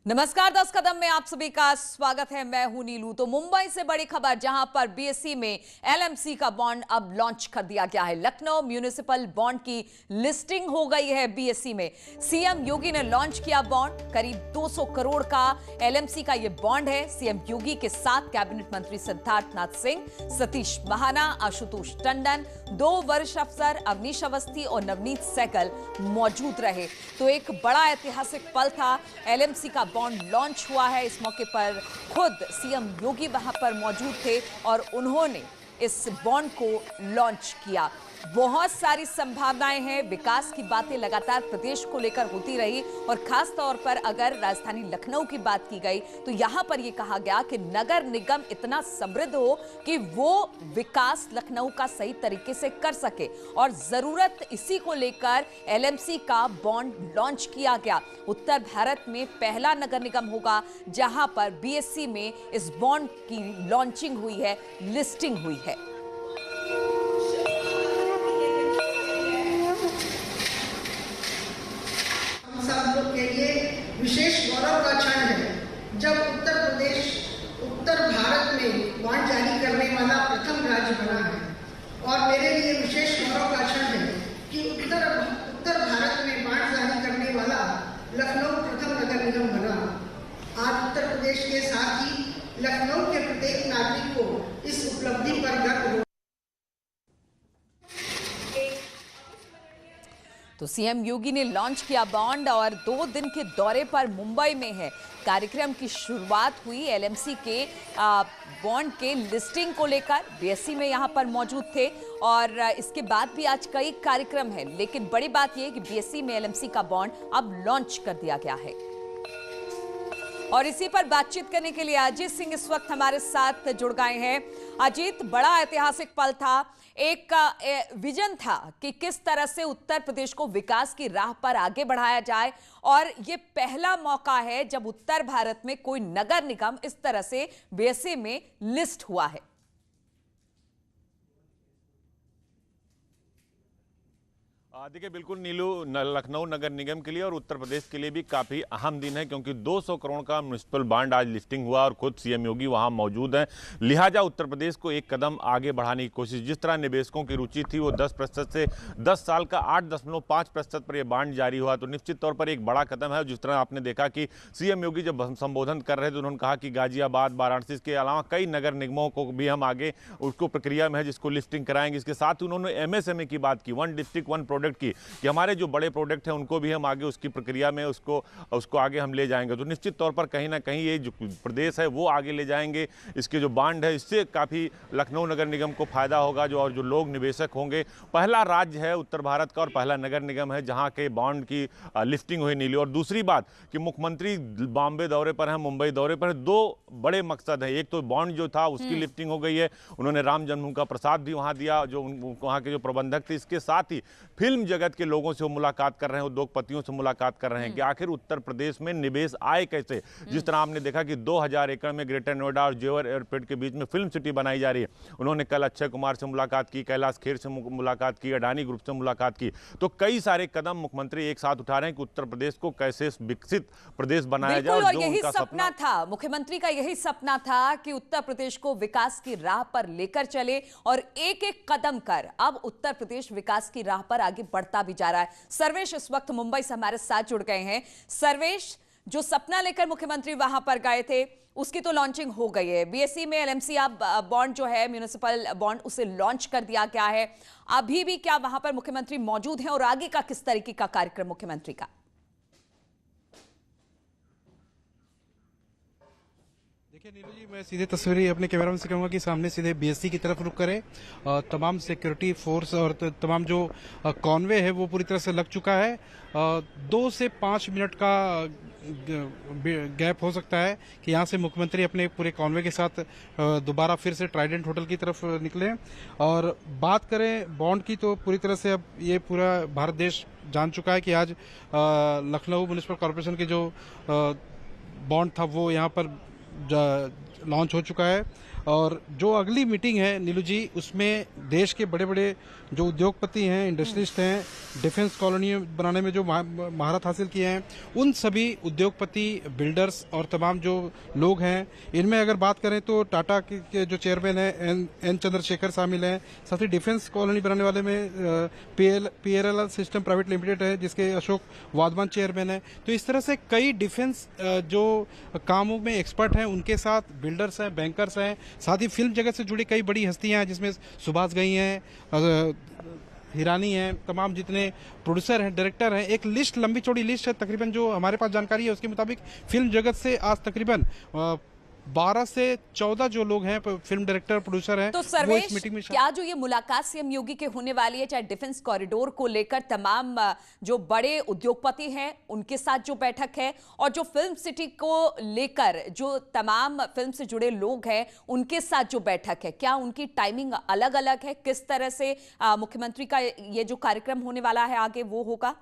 नमस्कार, 10 कदम में आप सभी का स्वागत है। मैं हूं नीलू। तो मुंबई से बड़ी खबर, जहां पर बीएसई में एलएमसी का बॉन्ड अब लॉन्च कर दिया गया है। लखनऊ म्यूनिसिपल बॉन्ड की लिस्टिंग हो गई है बीएसई में। सीएम योगी ने लॉन्च किया बॉन्ड। करीब 200 करोड़ का एलएमसी का यह बॉन्ड है। सीएम योगी के साथ कैबिनेट मंत्री सिद्धार्थनाथ सिंह, सतीश महाना, आशुतोष टंडन, 2 वरिष्ठ अफसर अवनीश अवस्थी और नवनीत सहगल मौजूद रहे। तो एक बड़ा ऐतिहासिक पल था। एलएमसी का बॉन्ड लॉन्च हुआ है। इस मौके पर खुद सीएम योगी वहां पर मौजूद थे और उन्होंने इस बॉन्ड को लॉन्च किया। बहुत सारी संभावनाएं हैं। विकास की बातें लगातार प्रदेश को लेकर होती रही और खास तौर पर अगर राजधानी लखनऊ की बात की गई तो यहां पर यह कहा गया कि नगर निगम इतना समृद्ध हो कि वो विकास लखनऊ का सही तरीके से कर सके और जरूरत इसी को लेकर एलएमसी का बॉन्ड लॉन्च किया गया। उत्तर भारत में पहला नगर निगम होगा जहां पर बीएसई में इस बॉन्ड की लॉन्चिंग हुई है, लिस्टिंग हुई है। सब लोग के लिए विशेष गौरव का क्षण है जब उत्तर प्रदेश उत्तर भारत में बॉन्ड जारी करने वाला प्रथम राज्य बना है। और मेरे लिए विशेष गौरव का क्षण है कि उत्तर भारत में बॉन्ड जारी करने वाला लखनऊ प्रथम नगर निगम बना। आज उत्तर प्रदेश के साथ ही लखनऊ के प्रत्येक नागरिक को इस उपलब्धि पर गर्व हो। तो सीएम योगी ने लॉन्च किया बॉन्ड और 2 दिन के दौरे पर मुंबई में है। कार्यक्रम की शुरुआत हुई एलएमसी के बॉन्ड के लिस्टिंग को लेकर। बीएसई में यहां पर मौजूद थे और इसके बाद भी आज कई कार्यक्रम हैं, लेकिन बड़ी बात यह है कि बीएसई में एलएमसी का बॉन्ड अब लॉन्च कर दिया गया है। और इसी पर बातचीत करने के लिए अजीत सिंह इस वक्त हमारे साथ जुड़ गए हैं। अजीत, बड़ा ऐतिहासिक पल था। एक विजन था कि किस तरह से उत्तर प्रदेश को विकास की राह पर आगे बढ़ाया जाए और ये पहला मौका है जब उत्तर भारत में कोई नगर निगम इस तरह से बीएसई में लिस्ट हुआ है। देखिए, बिल्कुल नीलू, लखनऊ नगर निगम के लिए और उत्तर प्रदेश के लिए भी काफ़ी अहम दिन है क्योंकि 200 करोड़ का म्युनिसिपल बॉन्ड आज लिस्टिंग हुआ और खुद सीएम योगी वहां मौजूद हैं। लिहाजा उत्तर प्रदेश को एक कदम आगे बढ़ाने की कोशिश, जिस तरह निवेशकों की रुचि थी वो 10% से 10 साल का 8.5% पर यह बॉन्ड जारी हुआ, तो निश्चित तौर पर एक बड़ा कदम है। जिस तरह आपने देखा कि सीएम योगी जब संबोधन कर रहे थे उन्होंने कहा कि गाजियाबाद, वाराणसी के अलावा कई नगर निगमों को भी हम आगे उसको प्रक्रिया में है जिसको लिस्टिंग कराएंगे। इसके साथ ही उन्होंने एमएसएमई की बात की, 1 डिस्ट्रिक्ट 1 प्रोडक्ट की, कि हमारे जो बड़े प्रोडक्ट हैं उनको भी हम आगे उसकी प्रक्रिया में उसको आगे हम ले जाएंगे। तो निश्चित तौर पर कहीं ना कहीं ये जो प्रदेश है वो आगे ले जाएंगे। इसके जो बॉन्ड है इससे काफ़ी लखनऊ नगर निगम को फायदा होगा। और जो लोग निवेशक होंगे, पहला राज्य है उत्तर भारत का और पहला नगर निगम है जहां के बॉन्ड की लिस्टिंग हुई नीली। और दूसरी बात कि मुख्यमंत्री बॉम्बे दौरे पर हैं, मुंबई दौरे पर हैं। 2 बड़े मकसद हैं। एक तो बॉन्ड जो था उसकी लिफ्टिंग हो गई है, उन्होंने राम जन्मभूमि का प्रसाद भी वहां दिया, जो वहां के जो प्रबंधक थे। इसके साथ ही फिल्म जगत के लोगों से वो मुलाकात कर रहे हैं, उद्योगपतियों से मुलाकात कर रहे हैं कि आखिर उत्तर प्रदेश में निवेश आए कैसे। जिस तरह आपने देखा कि 2000 एकड़ में ग्रेटर नोएडा और जेवर एयरपोर्ट के बीच में फिल्म सिटी बनाई जा रही है। उन्होंने कल अक्षय कुमार से मुलाकात की, कैलाश खेर से मुलाकात की, अडानी ग्रुप से मुलाकात की। तो कई सारे कदम मुख्यमंत्री एक साथ उठा रहे हैं कि उत्तर प्रदेश को कैसे विकसित प्रदेश बनाया जाए। और यही सपना था, मुख्यमंत्री का यही सपना था कि उत्तर प्रदेश को विकास की राह पर लेकर चले और एक एक कदम कर अब उत्तर प्रदेश विकास की राह पर आगे बढ़ता भी जा रहा है। सर्वेश इस वक्त मुंबई से हमारे साथ जुड़ गए हैं। सर्वेश, जो सपना लेकर मुख्यमंत्री वहां पर गए थे उसकी तो लॉन्चिंग हो गई है। बीएसई में एलएमसी बॉन्ड जो है म्युनिसिपल बॉन्ड उसे लॉन्च कर दिया गया है। अभी भी क्या वहां पर मुख्यमंत्री मौजूद हैं और आगे का किस तरीके का कार्यक्रम मुख्यमंत्री का? देखिए नीलू जी, मैं सीधे तस्वीरें अपने कैमरामैन से कहूंगा कि सामने सीधे बीएसई की तरफ रुक करें। तमाम सिक्योरिटी फोर्स और तमाम जो कॉन्वे है वो पूरी तरह से लग चुका है। 2 से 5 मिनट का गैप हो सकता है कि यहाँ से मुख्यमंत्री अपने पूरे कॉन्वे के साथ दोबारा फिर से ट्राइडेंट होटल की तरफ निकले। और बात करें बॉन्ड की तो पूरी तरह से अब ये पूरा भारत देश जान चुका है कि आज लखनऊ म्युनिसिपल कॉरपोरेशन के जो बॉन्ड था वो यहाँ पर लॉन्च हो चुका है। और जो अगली मीटिंग है नीलू जी, उसमें देश के बड़े बड़े जो उद्योगपति हैं, इंडस्ट्रिस्ट हैं, डिफेंस कॉलोनी बनाने में जो महारत हासिल किए हैं, उन सभी उद्योगपति, बिल्डर्स और तमाम जो लोग हैं, इनमें अगर बात करें तो टाटा के जो चेयरमैन हैं एन चंद्रशेखर शामिल हैं। साथ ही डिफेंस कॉलोनी बनाने वाले में PLL सिस्टम प्राइवेट लिमिटेड है, जिसके अशोक वाधवान चेयरमैन है। तो इस तरह से कई डिफेंस जो कामों में एक्सपर्ट हैं, उनके साथ बिल्डर्स हैं, बैंकर्स हैं, साथ ही फिल्म जगत से जुड़ी कई बड़ी हस्तियां हैं, जिसमें सुभाष घई हैं, हिरानी हैं, तमाम जितने प्रोड्यूसर हैं, डायरेक्टर हैं। एक लिस्ट, लंबी चौड़ी लिस्ट है। तकरीबन जो हमारे पास जानकारी है उसके मुताबिक फिल्म जगत से आज तकरीबन 12 से 14 जो लोग हैं, फिल्म डायरेक्टर, प्रोड्यूसर हैं, तो वो इस सर्वेश, मीटिंग में क्या जो ये मुलाकात सीएम योगी के होने वाली है, चाहे डिफेंस कॉरिडोर को लेकर तमाम जो बड़े उद्योगपति हैं उनके साथ जो बैठक है, और जो फिल्म सिटी को लेकर जो तमाम फिल्म से जुड़े लोग हैं उनके साथ जो बैठक है, क्या उनकी टाइमिंग अलग अलग है? किस तरह से मुख्यमंत्री का ये जो कार्यक्रम होने वाला है आगे वो होगा?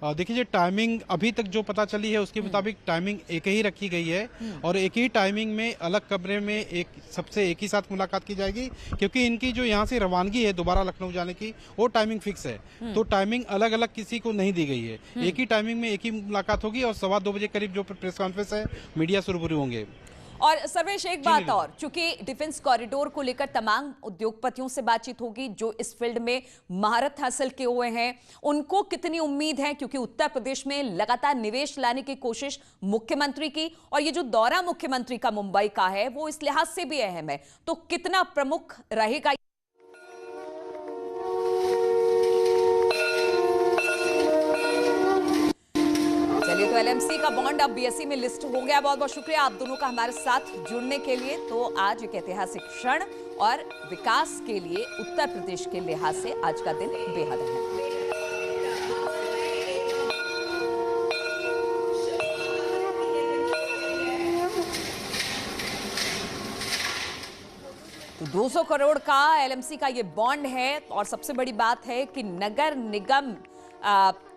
देखिए, जो टाइमिंग अभी तक जो पता चली है उसके मुताबिक टाइमिंग एक ही रखी गई है, और एक ही टाइमिंग में अलग कमरे में एक ही साथ मुलाकात की जाएगी, क्योंकि इनकी जो यहाँ से रवानगी है दोबारा लखनऊ जाने की, वो टाइमिंग फिक्स है। तो टाइमिंग अलग अलग किसी को नहीं दी गई है, एक ही टाइमिंग में एक ही मुलाकात होगी, और 2:15 बजे करीब जो प्रेस कॉन्फ्रेंस है, मीडिया से रूबरू होंगे। और सर्वेश, एक बात और, चूंकि डिफेंस कॉरिडोर को लेकर तमाम उद्योगपतियों से बातचीत होगी जो इस फील्ड में महारत हासिल किए हुए हैं, उनको कितनी उम्मीद है? क्योंकि उत्तर प्रदेश में लगातार निवेश लाने की कोशिश मुख्यमंत्री की, और ये जो दौरा मुख्यमंत्री का मुंबई का है वो इस लिहाज से भी अहम है, तो कितना प्रमुख रहेगा? चलिए, तो LMC का बॉन्ड अब BSE में लिस्ट हो गया। बहुत बहुत शुक्रिया आप दोनों का हमारे साथ जुड़ने के लिए। तो आज एक ऐतिहासिक क्षण और विकास के लिए उत्तर प्रदेश के लिहाज से आज का दिन बेहद अहम है। तो 200 करोड़ का LMC का ये बॉन्ड है, और सबसे बड़ी बात है कि नगर निगम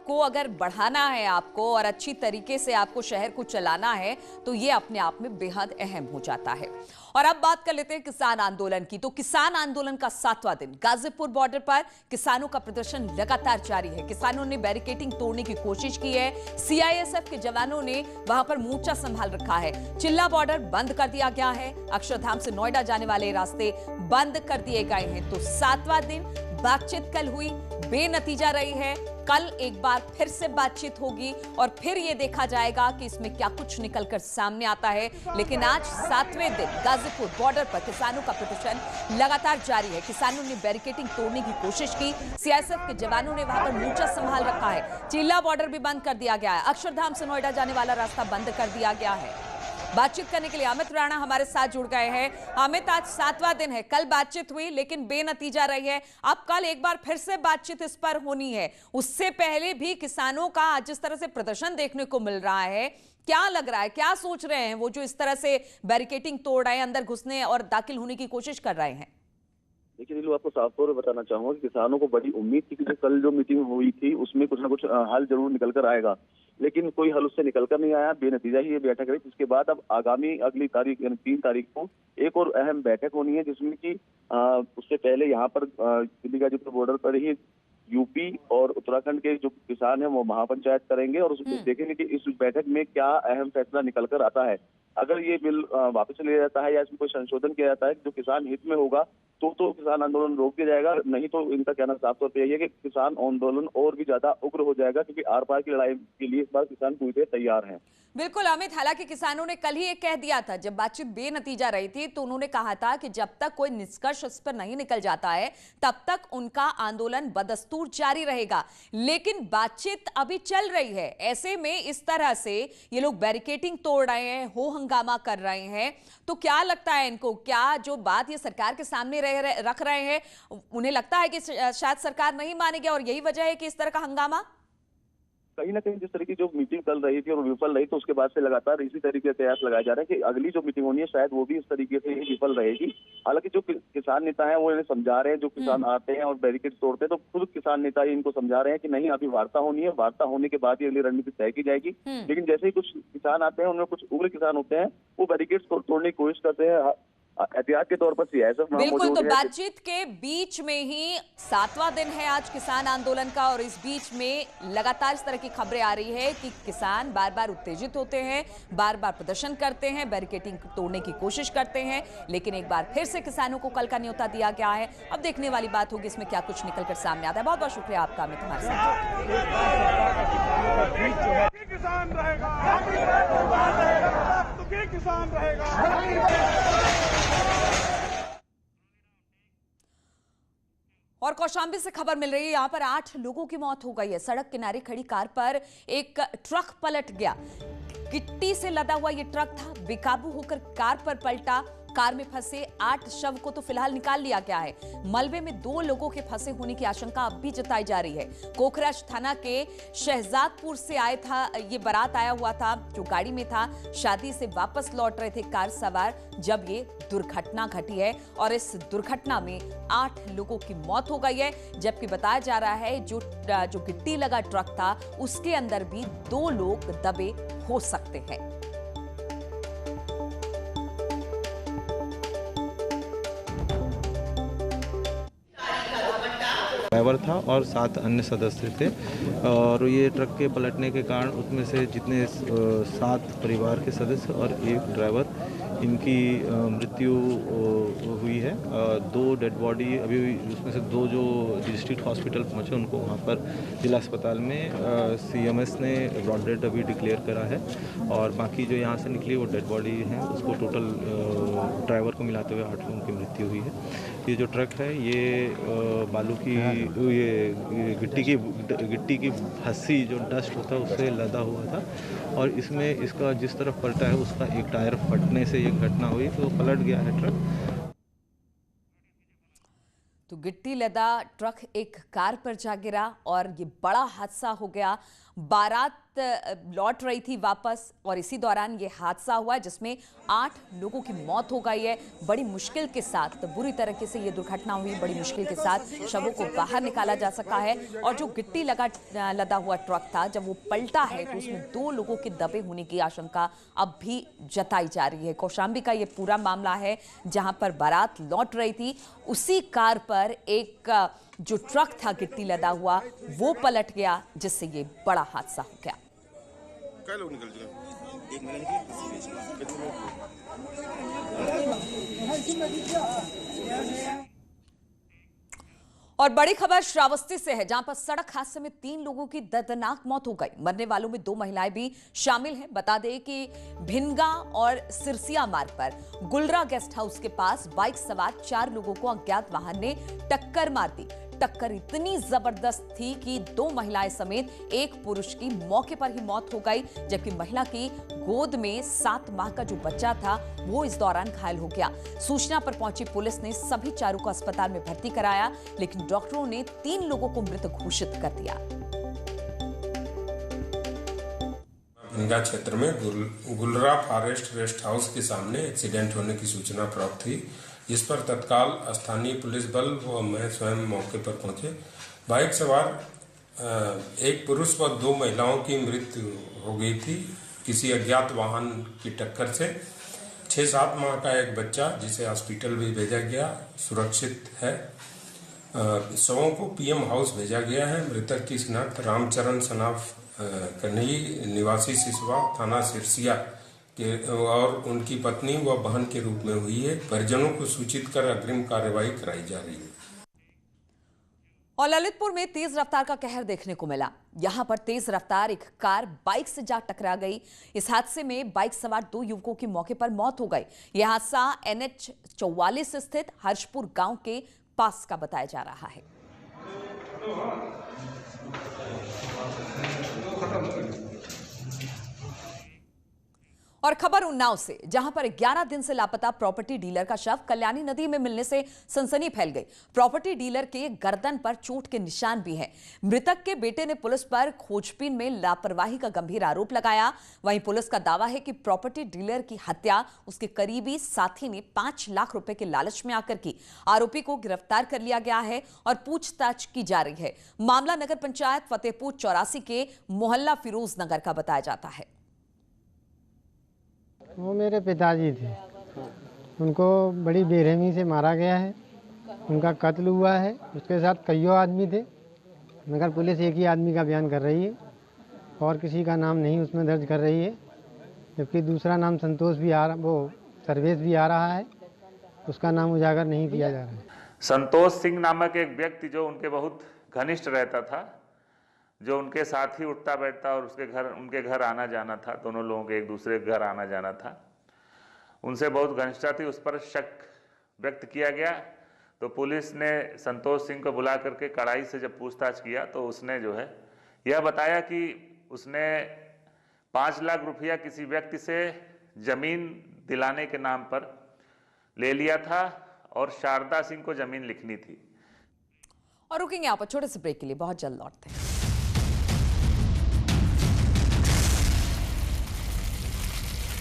को अगर बढ़ाना है आपको और अच्छी तरीके से आपको शहर को चलाना है, तो ये अपने आप में बेहद अहम हो जाता है। और अब बात कर लेते हैं किसान आंदोलन की। तो किसान आंदोलन का 7वां दिन, गाजीपुर बॉर्डर पर किसानों का प्रदर्शन लगातार जारी है। किसानों ने बैरिकेडिंग तोड़ने की कोशिश की है। CISF के जवानों ने वहां पर मोर्चा संभाल रखा है। चिल्ला बॉर्डर बंद कर दिया गया है। अक्षरधाम से नोएडा जाने वाले रास्ते बंद कर दिए गए हैं। तो 7वां दिन, बातचीत कल हुई, बेनतीजा रही है। कल एक बार फिर से बातचीत होगी और फिर यह देखा जाएगा कि इसमें क्या कुछ निकलकर सामने आता है। लेकिन आज 7वें दिन गाजीपुर बॉर्डर पर किसानों का प्रदर्शन लगातार जारी है। किसानों ने बैरिकेडिंग तोड़ने की कोशिश की। CISF के जवानों ने वहां पर मोर्चा संभाल रखा है। चिल्ला बॉर्डर भी बंद कर दिया गया है। अक्षरधाम से नोएडा जाने वाला रास्ता बंद कर दिया गया है। बातचीत करने के लिए अमित राणा हमारे साथ जुड़ गए हैं। अमित, आज 7वां दिन है, कल बातचीत हुई लेकिन बेनतीजा रही है। अब कल एक बार फिर से बातचीत इस पर होनी है। उससे पहले भी किसानों का आज जिस तरह से प्रदर्शन देखने को मिल रहा है, क्या लग रहा है, क्या सोच रहे हैं वो जो इस तरह से बैरिकेडिंग तोड़ रहे हैं, अंदर घुसने और दाखिल होने की कोशिश कर रहे हैं? देखिए नीलू, आपको साफ तौर पर बताना चाहूंगा कि किसानों को बड़ी उम्मीद थी कि जो कल जो मीटिंग हुई थी उसमें कुछ ना कुछ हल जरूर निकल कर आएगा, लेकिन कोई हल उससे निकल कर नहीं आया। बेनतीजा ही ये बैठक रही। जिसके बाद अब आगामी अगली तारीख यानी 3 तारीख को एक और अहम बैठक होनी है, जिसमें कि उससे पहले यहाँ पर दिल्ली गाजीपुर बॉर्डर पर ही यूपी और उत्तराखंड के जो किसान हैं वो महापंचायत करेंगे, और उसमें देखेंगे कि इस बैठक में क्या अहम फैसला निकल कर आता है। अगर ये बिल वापस लिया जाता है या इसमें कोई संशोधन किया जाता है जो किसान हित में होगा, तो किसान आंदोलन रोक दिया जाएगा। नहीं तो इनका कहना साफ तौर पर यही है कि किसान आंदोलन और भी ज्यादा उग्र हो जाएगा, क्योंकि आर पार की लड़ाई के लिए इस बार किसान पूरी तरह तैयार हैं। बिल्कुल अमित, हालांकि किसानों ने कल ही एक कह दिया था, जब बातचीत बेनतीजा रही थी तो उन्होंने कहा था कि जब तक कोई निष्कर्ष इस पर नहीं निकल जाता है तब तक उनका आंदोलन बदस्तूर जारी रहेगा। लेकिन बातचीत अभी चल रही है, ऐसे में इस तरह से ये लोग बैरिकेडिंग तोड़ रहे हैं, हो हंगामा कर रहे हैं, तो क्या लगता है इनको, क्या जो बात ये सरकार के सामने रख रहे हैं, उन्हें लगता है कि शायद सरकार नहीं मानेगी और यही वजह है कि इस तरह का हंगामा? कहीं ना कहीं जिस तरीके की जो मीटिंग चल रही थी और विफल रही, तो उसके बाद से लगातार इसी तरीके के प्रयास लगाए जा रहे हैं कि अगली जो मीटिंग होनी है शायद वो भी इस तरीके से ही विफल रहेगी। हालांकि जो किसान नेता हैं वो इन्हें समझा रहे हैं, जो किसान आते हैं और बैरिकेड तोड़ते हैं तो खुद किसान नेता ही इनको समझा रहे हैं कि नहीं, अभी वार्ता होनी है, वार्ता होने के बाद ही अगली रणनीति तय की जाएगी। लेकिन जैसे ही कुछ किसान आते हैं, उनमें कुछ उग्र किसान होते हैं, वो बैरिकेड तोड़ने की कोशिश करते हैं। एहतियात के तौर पर सीआईएसएफ बिल्कुल, तो बातचीत के बीच में ही 7वां दिन है आज किसान आंदोलन का, और इस बीच में लगातार इस तरह की खबरें आ रही है कि किसान बार बार उत्तेजित होते हैं, बार बार प्रदर्शन करते हैं, बैरिकेडिंग तोड़ने की कोशिश करते हैं, लेकिन एक बार फिर से किसानों को कल का न्योता दिया गया है। अब देखने वाली बात होगी इसमें क्या कुछ निकलकर सामने आता है। बहुत बहुत शुक्रिया आपका अमित हमारे साथ। और कौशाम्बी से खबर मिल रही है, यहां पर 8 लोगों की मौत हो गई है। सड़क किनारे खड़ी कार पर एक ट्रक पलट गया। गिट्टी से लदा हुआ यह ट्रक था, बेकाबू होकर कार पर पलटा। कार में फंसे 8 शव को तो फिलहाल निकाल लिया गया है। मलबे में 2 लोगों के फंसे होने की आशंका अब भी जताई जा रही है। कोखराज थाना के शहजादपुर से आया था, ये बारात आया हुआ था, जो गाड़ी में था, शादी से वापस लौट रहे थे कार सवार, जब ये दुर्घटना घटी है। और इस दुर्घटना में 8 लोगों की मौत हो गई है, जबकि बताया जा रहा है जो गिट्टी लगा ट्रक था उसके अंदर भी 2 लोग दबे हो सकते हैं। ड्राइवर था और 7 अन्य सदस्य थे, और ये ट्रक के पलटने के कारण उसमें से जितने 7 परिवार के सदस्य और 1 ड्राइवर, इनकी मृत्यु हुई है। 2 डेड बॉडी अभी, उसमें से 2 जो डिस्ट्रिक्ट हॉस्पिटल पहुंचे, उनको वहां पर जिला अस्पताल में सीएमएस ने ब्रॉड डेड अभी डिक्लेयर करा है, और बाकी जो यहाँ से निकली वो डेड बॉडी हैं, उसको टोटल ड्राइवर को मिलाते हुए 8 लोगों की मृत्यु हुई है। ये जो ट्रक है ये बालू की, ये गिट्टी की भस्सी जो डस्ट होता है उससे लदा हुआ था, और इसमें इसका जिस तरफ पलटा है उसका एक टायर फटने से ये घटना हुई, तो पलट गया है ट्रक। तो गिट्टी लदा ट्रक एक कार पर जा गिरा और ये बड़ा हादसा हो गया। बारात लौट रही थी वापस, और इसी दौरान ये हादसा हुआ जिसमें 8 लोगों की मौत हो गई है। बड़ी मुश्किल के साथ, तो बुरी तरीके से ये दुर्घटना हुई, बड़ी मुश्किल के साथ शवों को बाहर निकाला जा सका है। और जो गिट्टी लदा हुआ ट्रक था, जब वो पलटा है तो उसमें 2 लोगों के दबे होने की आशंका अब भी जताई जा रही है। कौशाम्बी का ये पूरा मामला है, जहां पर बारात लौट रही थी, उसी कार पर एक जो ट्रक था गिट्टी लदा हुआ वो पलट गया, जिससे ये बड़ा हादसा हो गया। क्या लोग निकल जाए? और बड़ी खबर श्रावस्ती से है, जहां पर सड़क हादसे में 3 लोगों की दर्दनाक मौत हो गई। मरने वालों में 2 महिलाएं भी शामिल हैं। बता दें कि भिनगा और सिरसिया मार्ग पर गुलरा गेस्ट हाउस के पास बाइक सवार 4 लोगों को अज्ञात वाहन ने टक्कर मार दी। टक्कर इतनी जबरदस्त थी कि 2 महिलाएं समेत 1 पुरुष की मौके पर ही मौत हो गई, जबकि महिला की गोद में 7 माह का जो बच्चा था वो इस दौरान घायल हो गया। सूचना पर पहुंची पुलिस ने सभी 4 को अस्पताल में भर्ती कराया, लेकिन डॉक्टरों ने 3 लोगों को मृत घोषित कर दिया। भिनगा क्षेत्र में गुलरा फॉरेस्ट रेस्ट हाउस के सामने एक्सीडेंट होने की सूचना प्राप्त हुई, जिस पर तत्काल स्थानीय पुलिस बल व मैं स्वयं मौके पर पहुंचे। बाइक सवार 1 पुरुष व 2 महिलाओं की मृत्यु हो गई थी किसी अज्ञात वाहन की टक्कर से। 6-7 माह का एक बच्चा, जिसे हॉस्पिटल भी भेजा गया, सुरक्षित है। शवों को पीएम हाउस भेजा गया है। मृतक की शिनाख्त रामचरण सनाफ कन्हई, निवासी सिसवा, थाना सिरसिया के और उनकी पत्नी व बहन के रूप में हुई है। परिजनों को सूचित कर अग्रिम कार्यवाही कराई जा रही है। और ललितपुर में तेज रफ्तार का कहर देखने को मिला। यहां पर तेज रफ्तार एक कार बाइक से जा टकरा गई। इस हादसे में बाइक सवार 2 युवकों की मौके पर मौत हो गई। यह हादसा NH 44 स्थित हर्षपुर गांव के पास का बताया जा रहा है। और खबर उन्नाव से, जहां पर 11 दिन से लापता प्रॉपर्टी डीलर का शव कल्याणी नदी में मिलने से सनसनी फैल गई। प्रॉपर्टी डीलर के गर्दन पर चोट के निशान भी हैं। मृतक के बेटे ने पुलिस पर खोजबीन में लापरवाही का गंभीर आरोप लगाया। वहीं पुलिस का दावा है कि प्रॉपर्टी डीलर की हत्या उसके करीबी साथी ने 5 लाख रुपए के लालच में आकर की। आरोपी को गिरफ्तार कर लिया गया है और पूछताछ की जा रही है। मामला नगर पंचायत फतेहपुर 84 के मोहल्ला फिरोज नगर का बताया जाता है। वो मेरे पिताजी थे, उनको बड़ी बेरहमी से मारा गया है, उनका कत्ल हुआ है। उसके साथ कईयों आदमी थे, मगर पुलिस एक ही आदमी का बयान कर रही है और किसी का नाम नहीं उसमें दर्ज कर रही है, जबकि दूसरा नाम संतोष भी आ रहा, वो सर्वेश भी आ रहा है, उसका नाम उजागर नहीं किया जा रहा है। संतोष सिंह नामक एक व्यक्ति जो उनके बहुत घनिष्ठ रहता था, जो उनके साथ ही उठता बैठता और उनके घर आना जाना था, दोनों लोगों के एक दूसरे के घर आना जाना था, उनसे बहुत घनिष्ठता थी, उस पर शक व्यक्त किया गया। तो पुलिस ने संतोष सिंह को बुला करके कड़ाई से जब पूछताछ किया तो उसने जो है यह बताया कि उसने 5 लाख रुपया किसी व्यक्ति से जमीन दिलाने के नाम पर ले लिया था और शारदा सिंह को जमीन लिखनी थी। और रुकेंगे यहाँ पर छोटे से ब्रेक के लिए, बहुत जल्द लौटते हैं।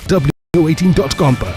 W18.com पर